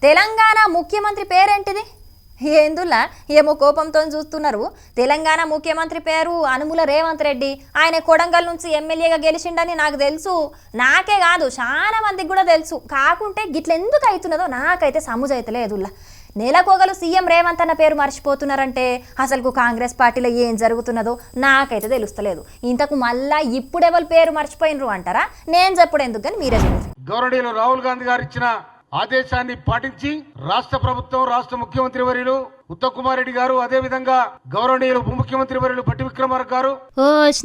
తెలంగాణ ముఖ్యమంత్రి పేరేంటిది? ఏందులా ఏమో కోపంతో చూస్తున్నారు. తెలంగాణ ముఖ్యమంత్రి పేరు అనుముల రేవంత్ రెడ్డి. ఆయన కొడంగల్ నుంచి ఎమ్మెల్యేగా గెలిచిండని నాకు తెలుసు. నాకే కాదు చాలా మందికి కూడా తెలుసు. కాకుంటే గిట్లెందుకు అవుతున్నదో నాకైతే సముజైతలేదుల్లా. నెలకోగలు సీఎం రేవంత్ అన్న పేరు మర్చిపోతున్నారంటే అసలుకు కాంగ్రెస్ పార్టీలో ఏం జరుగుతున్నదో నాకైతే తెలుస్తలేదు. ఇంతకు మళ్ళా ఇప్పుడెవరు పేరు మర్చిపోయినరు అంటారా? నేను చెప్పుడు ఎందుకు కానీ మీరే చెప్పండి. గౌరవనీయులు రాహుల్ గాంధీ గారు ఇచ్చిన ఆదేశాన్ని పాటించి రాష్ట్ర ప్రభుత్వం, రాష్ట్ర ముఖ్యమంత్రి వర్యులు ఉత్తమ్ కుమార్ రెడ్డి గారు, అదే విధంగా గౌరవనీయులు ఉప ముఖ్యమంత్రి వర్యులు బట్టి విక్రమార్క గారు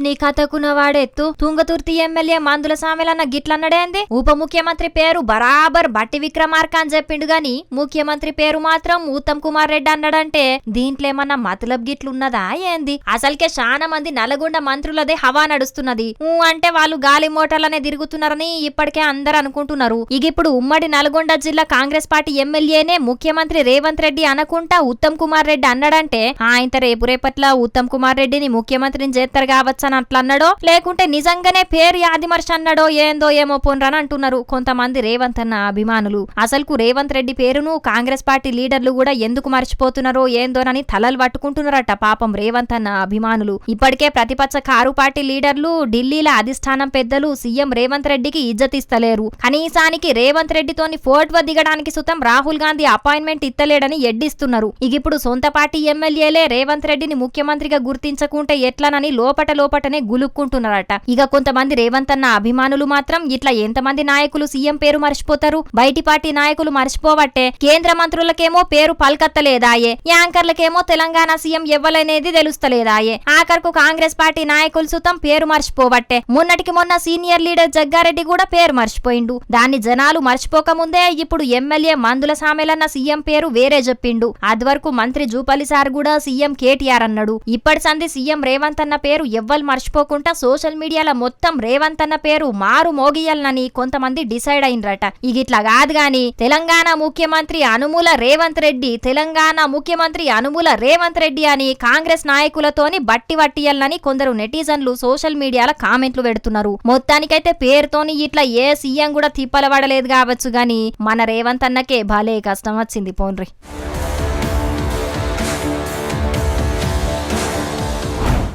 నీ కథకున్న వాడెత్తు తుంగతుర్తి ఎమ్మెల్యే మందుల సామెలన్న గిట్లన్నడేంది? ఉప ముఖ్యమంత్రి పేరు బరాబర్ బట్టి విక్రమార్క అని చెప్పిండు గాని ముఖ్యమంత్రి పేరు మాత్రం ఉత్తమ్ కుమార్ రెడ్డి అన్నాడంటే దీంట్లో ఏమన్నా మతలబ్ గిట్లున్నదా ఏంది? అసలుకే చాలా మంది నల్గొండ మంత్రులదే హవా నడుస్తున్నది. అంటే వాళ్ళు గాలి మోటార్లనే తిరుగుతున్నారని ఇప్పటికే అందరు అనుకుంటున్నారు. ఇప్పుడు ఉమ్మడి నల్గొండ జిల్లా కాంగ్రెస్ పార్టీ ఎమ్మెల్యేనే ముఖ్యమంత్రి రేవంత్ రెడ్డి అనకుంటా ఉత్తమ్ కుమార్ రెడ్డి అన్నాడంటే ఆయన రేపు రేపట్ల ఉత్తమ్ కుమార్ రెడ్డిని ముఖ్యమంత్రిని చేస్తారు కావచ్చని అట్లా అన్నాడో లేకుంటే నిజంగానే పేరు యాదిమర్శ అన్నాడో ఏందో ఏమో పోన్రని అంటున్నారు కొంతమంది రేవంత్ అన్న అభిమానులు. అసలుకు రేవంత్ రెడ్డి పేరును కాంగ్రెస్ పార్టీ లీడర్లు కూడా ఎందుకు మర్చిపోతున్నారో ఏందోనని తలలు పట్టుకుంటున్నారట పాపం రేవంత్ అన్న అభిమానులు. ఇప్పటికే ప్రతిపక్ష కారు పార్టీ లీడర్లు, ఢిల్లీల అధిష్టానం పెద్దలు సీఎం రేవంత్ రెడ్డికి ఇజ్జతిస్తలేరు. కనీసానికి రేవంత్ రెడ్డితోని ఫోటో దిగడానికి సుతం రాహుల్ గాంధీ అపాయింట్మెంట్ ఇత్తలేడని ఎడ్డిస్తున్నారు. ఇప్పుడు సొంత పార్టీ ఎమ్మెల్యేలే రేవంత్ రెడ్డిని ముఖ్యమంత్రిగా గుర్తించకుంటే ఎట్లనని లోపటనే గులుక్కుంటున్నారట. కొంతమంది రేవంత్ అన్న అభిమానులు మాత్రం ఇట్లా ఎంతమంది నాయకులు సీఎం పేరు మర్చిపోతారు? బయటి పార్టీ నాయకులు మర్చిపోవట్టే కేంద్ర మంత్రులకేమో పేరు పల్కత్తలేదాయే, యాంకర్లకేమో తెలంగాణ సీఎం ఎవ్వలనేది తెలుస్తలేదాయే, ఆఖరుకు కాంగ్రెస్ పార్టీ నాయకులు సుతం పేరు మర్చిపోవట్టే. మొన్నటికి మొన్న సీనియర్ లీడర్ జగ్గారెడ్డి కూడా పేరు మర్చిపోయిండు. దాన్ని జనాలు మర్చిపోకముందే ఇప్పుడు ఎమ్మెల్యే మందుల సామెలన్న సీఎం పేరు వేరే చెప్పిండు. అదివరకు మంత్రి జూపల్లి సార్ కూడా సీఎం కేటీఆర్ అన్నాడు. ఇప్పటి సంది సీఎం రేవంత్ అన్న పేరు ఎవ్వరు మర్చిపోకుండా సోషల్ మీడియాలో మొత్తం రేవంత్ అన్న పేరు మారు మోగియాలని కొంతమంది డిసైడ్ అయినరట. ఇట్లా కాదు గాని తెలంగాణ ముఖ్యమంత్రి అనుముల రేవంత్ రెడ్డి, తెలంగాణ ముఖ్యమంత్రి అనుముల రేవంత్ రెడ్డి అని కాంగ్రెస్ నాయకులతోని బట్టి వట్టియాలని కొందరు నెటిజన్లు సోషల్ మీడియాలో కామెంట్లు పెడుతున్నారు. మొత్తానికైతే పేరుతోని ఇట్లా ఏ సీఎం కూడా తిప్పలబడలేదు కావచ్చు గాని మన రేవంత్ అన్నకే భలే కష్టం వచ్చింది పోన్రి.